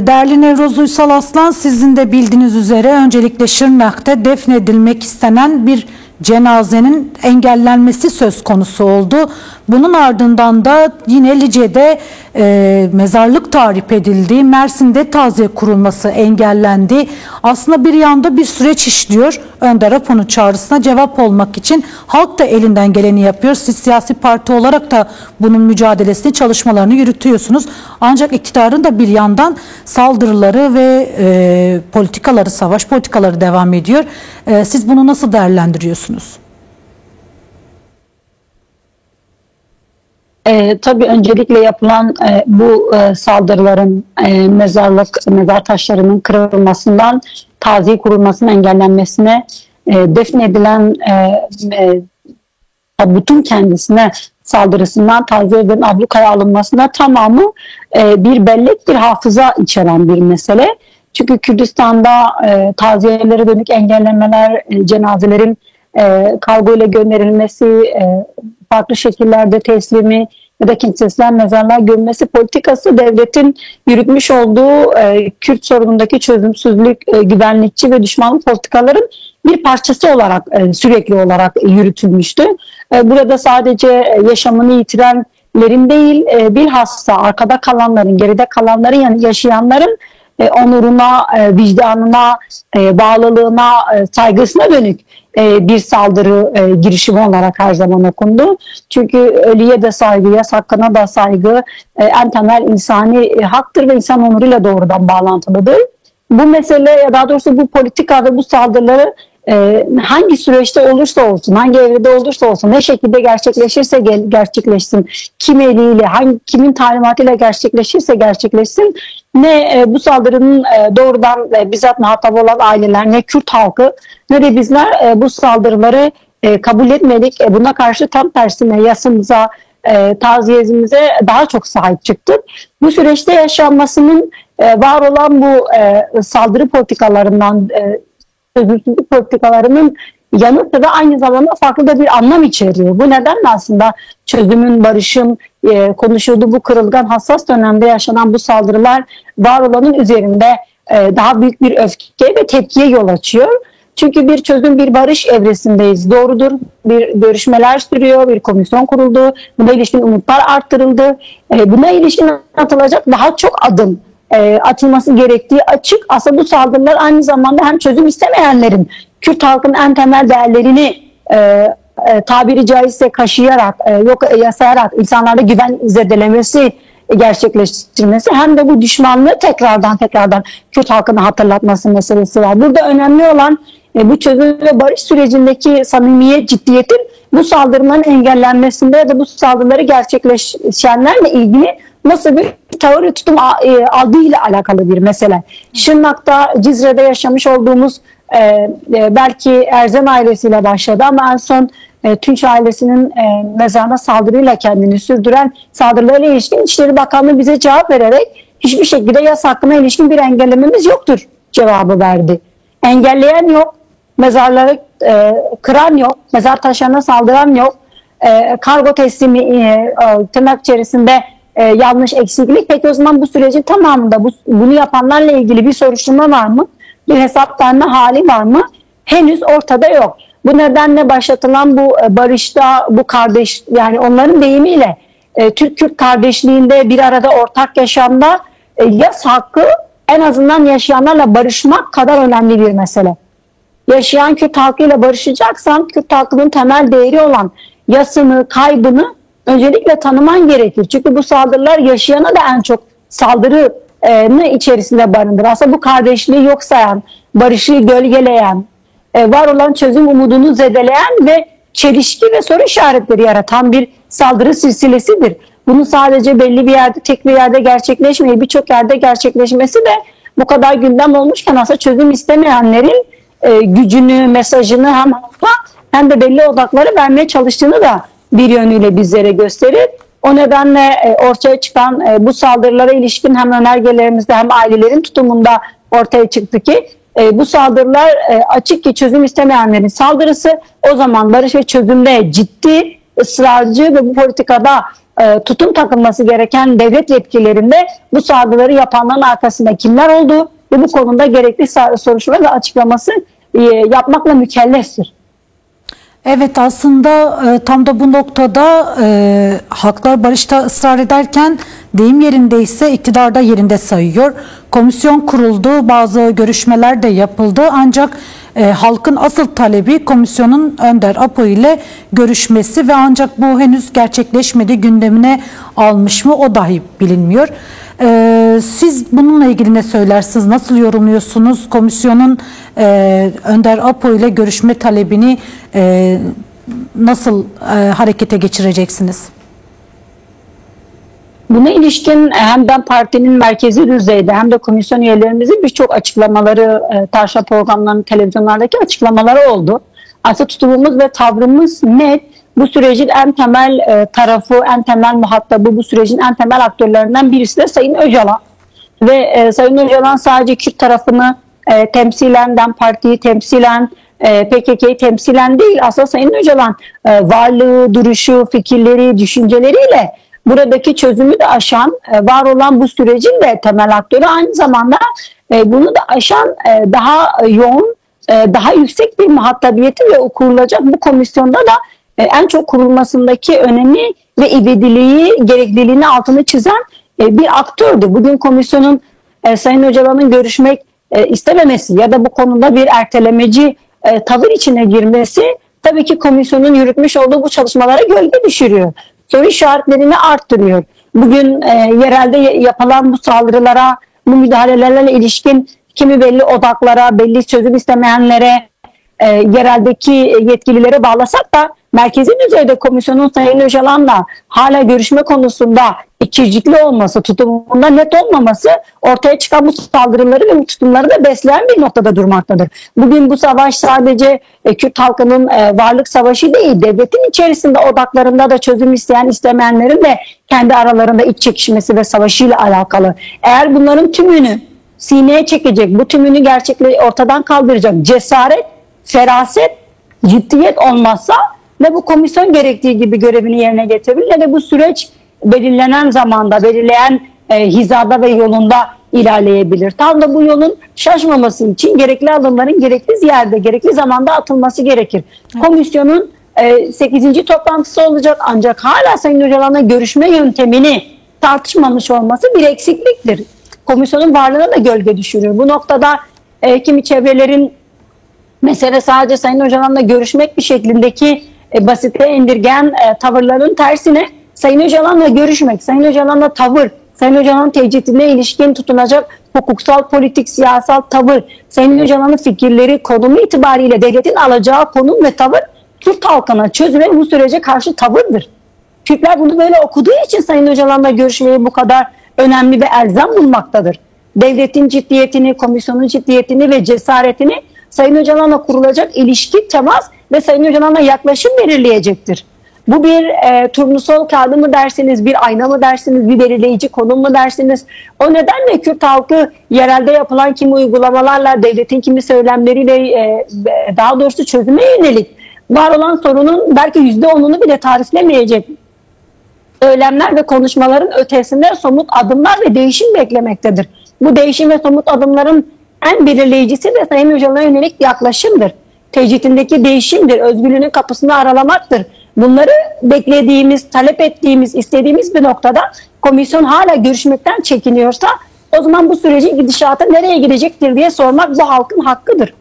Değerli Nevroz Uysal Aslan, sizin de bildiğiniz üzere öncelikle Şırnak'ta defnedilmek istenen bir cenazenin engellenmesi söz konusu oldu. Bunun ardından da yine Lice'de mezarlık tahrip edildi. Mersin'de taziye kurulması engellendi. Aslında bir yanda bir süreç işliyor. Önder Apo'nun çağrısına cevap olmak için halk da elinden geleni yapıyor. Siz siyasi parti olarak da bunun mücadelesini, çalışmalarını yürütüyorsunuz. Ancak iktidarın da bir yandan saldırıları ve politikaları, savaş politikaları devam ediyor. Siz bunu nasıl değerlendiriyorsunuz? Tabii öncelikle yapılan bu saldırıların mezar taşlarının kırılmasından taziye kurulmasının engellenmesine, defnedilen tabutun kendisine saldırısından taziye eden ablukaya alınmasına tamamı bir bellek, bir hafıza içeren bir mesele. Çünkü Kürdistan'da taziyelere dönük engellemeler, cenazelerin kargo ile gönderilmesi, farklı şekillerde teslimi ya da kimsesizler mezarlığa gömmesi politikası devletin yürütmüş olduğu Kürt sorunundaki çözümsüzlük, güvenlikçi ve düşmanlık politikaların bir parçası olarak sürekli olarak yürütülmüştü. Burada sadece yaşamını yitirenlerin değil, bilhassa arkada kalanların, geride kalanların, yani yaşayanların onuruna, vicdanına, bağlılığına, saygısına dönük bir saldırı girişimi olarak her zaman okundu. Çünkü ölüye de saygı, yas hakkına da saygı en temel insani haktır ve insan onuruyla doğrudan bağlantılıdır. Bu mesele, ya daha doğrusu bu politika ve bu saldırıları hangi süreçte olursa olsun, hangi evrede olursa olsun, ne şekilde gerçekleşirse gerçekleşsin, kim eliyle, kimin talimatıyla gerçekleşirse gerçekleşsin, ne bu saldırının doğrudan bizzat muhatap olan aileler, ne Kürt halkı, ne de bizler bu saldırıları kabul etmedik. Buna karşı tam tersine yasımıza, taziyemize daha çok sahip çıktık. Bu süreçte yaşanmasının var olan bu saldırı politikalarından, çözümsüzlük politikalarının yanı sıra aynı zamanda farklı da bir anlam içeriyor. Bu nedenle aslında çözümün, barışın konuşulduğu bu kırılgan, hassas dönemde yaşanan bu saldırılar var olanın üzerinde daha büyük bir öfke ve tepkiye yol açıyor. Çünkü bir çözüm, bir barış evresindeyiz. Doğrudur. Bir görüşmeler sürüyor, bir komisyon kuruldu. Buna ilişkin umutlar arttırıldı. Buna ilişkin atılacak daha çok adım atılması gerektiği açık. Aslında bu saldırılar aynı zamanda hem çözüm istemeyenlerin, Kürt halkın en temel değerlerini tabiri caizse kaşıyarak, yasayarak insanlarda güven zedelemesi gerçekleştirmesi, hem de bu düşmanlığı tekrardan Kürt halkına hatırlatması meselesi var. Burada önemli olan bu çözüm ve barış sürecindeki samimiyet, ciddiyetin bu saldırıların engellenmesinde ya da bu saldırıları gerçekleşenlerle ilgili nasıl bir tavır ve tutum aldığıyla alakalı bir mesele. Şırnak'ta, Cizre'de yaşamış olduğumuz belki Erzen ailesiyle başladı ama en son Tunç ailesinin mezarına saldırıyla kendini sürdüren saldırılarla ilişkin İçişleri Bakanlığı bize cevap vererek hiçbir şekilde yas hakkına ilişkin bir engellememiz yoktur cevabı verdi. Engelleyen yok, mezarları kıran yok, mezar taşlarına saldıran yok, kargo teslimi tırnak içerisinde yanlış, eksiklik. Peki o zaman bu sürecin tamamında bunu yapanlarla ilgili bir soruşturma var mı? Bir hesap verme hali var mı? Henüz ortada yok. Bu nedenle başlatılan bu barışta, bu kardeş, yani onların deyimiyle Türk-Kürt kardeşliğinde bir arada ortak yaşamda yas hakkı en azından yaşayanlarla barışmak kadar önemli bir mesele. Yaşayan Kürt halkıyla barışacaksan Kürt halkının temel değeri olan yasını, kaybını öncelikle tanıman gerekir. Çünkü bu saldırılar yaşayana da en çok saldırını içerisinde barındırır. Aslında bu kardeşliği yok sayan, barışı gölgeleyen, var olan çözüm umudunu zedeleyen ve çelişki ve soru işaretleri yaratan bir saldırı silsilesidir. Bunun sadece belli bir yerde, tek bir yerde gerçekleşmeyip birçok yerde gerçekleşmesi de bu kadar gündem olmuşken aslında çözüm istemeyenlerin gücünü, mesajını hem de belli odakları vermeye çalıştığını da bir yönüyle bizlere gösterir. O nedenle ortaya çıkan bu saldırılara ilişkin hem önergelerimizde hem ailelerin tutumunda ortaya çıktı ki bu saldırılar açık ki çözüm istemeyenlerin saldırısı. O zaman barış ve çözümde ciddi, ısrarcı ve bu politikada tutum takılması gereken devlet yetkililerinde bu saldırıları yapanların arkasında kimler olduğu ve bu konuda gerekli soruşturma ve açıklaması yapmakla mükelleftir. Evet, aslında tam da bu noktada Halklar Barış'ta ısrar ederken deyim yerindeyse iktidarda yerinde sayıyor. Komisyon kuruldu, bazı görüşmeler de yapıldı ancak halkın asıl talebi komisyonun Önder Apo ile görüşmesi ve ancak bu henüz gerçekleşmedi, gündemine almış mı o dahi bilinmiyor. Siz bununla ilgili ne söylersiniz? Nasıl yorumluyorsunuz? Komisyonun Önder Apo ile görüşme talebini nasıl harekete geçireceksiniz? Buna ilişkin hem ben partinin merkezi düzeyde hem de komisyon üyelerimizin birçok açıklamaları, tartışma programlarının televizyonlardaki açıklamaları oldu. Aslında tutumumuz ve tavrımız net. Bu sürecin en temel tarafı, en temel muhatabı, bu sürecin en temel aktörlerinden birisi de Sayın Öcalan. Ve Sayın Öcalan sadece Kürt tarafını temsilen, DEM Parti'yi temsilen, PKK'yı temsilen değil. Aslında Sayın Öcalan varlığı, duruşu, fikirleri, düşünceleriyle buradaki çözümü de aşan, var olan bu sürecin de temel aktörü. Aynı zamanda bunu da aşan daha yoğun, daha yüksek bir muhatabiyeti ve kurulacak bu komisyonda da en çok kurulmasındaki önemi ve ivedilikliği, gerekliliğini altını çizen bir aktördü. Bugün komisyonun Sayın Öcalan'ın görüşmek istememesi ya da bu konuda bir ertelemeci tavır içine girmesi tabii ki komisyonun yürütmüş olduğu bu çalışmalara gölge düşürüyor. Soru işaretlerini arttırıyor. Bugün yerelde yapılan bu saldırılara, bu müdahalelerle ilişkin kimi belli odaklara, belli çözüm istemeyenlere, yereldeki yetkililere bağlasak da merkezi düzeyde komisyonun Sayın Öcalan'la hala görüşme konusunda ikircikli olması, tutumunda net olmaması ortaya çıkan bu saldırıları ve bu tutumları da besleyen bir noktada durmaktadır. Bugün bu savaş sadece Kürt halkının varlık savaşı değil, devletin içerisinde odaklarında da çözüm isteyen istemeyenlerin de kendi aralarında iç çekişmesi ve savaşıyla alakalı. Eğer bunların tümünü sineye çekecek, bu tümünü gerçekle ortadan kaldıracak cesaret, feraset, ciddiyet olmazsa ne bu komisyon gerektiği gibi görevini yerine getirebilir ne de bu süreç belirlenen zamanda, belirleyen hizada ve yolunda ilerleyebilir. Tam da bu yolun şaşmaması için gerekli adımların gerekli yerde, gerekli zamanda atılması gerekir. Evet. Komisyonun 8. toplantısı olacak ancak hala Sayın Öcalan'la görüşme yöntemini tartışmamış olması bir eksikliktir. Komisyonun varlığına da gölge düşürür. Bu noktada kimi çevrelerin mesele sadece Sayın Öcalan'la görüşmek bir şeklindeki basite indirgen tavırların tersine Sayın Öcalan'la görüşmek, Sayın Öcalan'la tavır, Sayın Öcalan'ın tecridine ilişkin tutunacak hukuksal, politik, siyasal tavır, Sayın Öcalan'ın fikirleri, konumu itibariyle devletin alacağı konum ve tavır Kürt halkına çözüme bu sürece karşı tavırdır. Kürtler bunu böyle okuduğu için Sayın Öcalan'la görüşmeyi bu kadar önemli ve elzem bulmaktadır. Devletin ciddiyetini, komisyonun ciddiyetini ve cesaretini Sayın Öcalan'la kurulacak ilişki, temas ve Sayın Öcalan'la yaklaşım belirleyecektir. Bu bir turnusol kağıdı mı dersiniz, bir ayna mı dersiniz, bir belirleyici konum mu dersiniz? O nedenle Kürt halkı yerelde yapılan kimi uygulamalarla, devletin kimi söylemleriyle daha doğrusu çözüme yönelik var olan sorunun belki %10'unu bile tariflemeyecek söylemler ve konuşmaların ötesinde somut adımlar ve değişim beklemektedir. Bu değişim ve somut adımların en belirleyicisi de Sayın Öcalan'a yönelik yaklaşımdır. Tecridindeki değişimdir, özgürlüğünün kapısını aralamaktır. Bunları beklediğimiz, talep ettiğimiz, istediğimiz bir noktada komisyon hala görüşmekten çekiniyorsa o zaman bu sürecin gidişatı nereye gidecektir diye sormak bu halkın hakkıdır.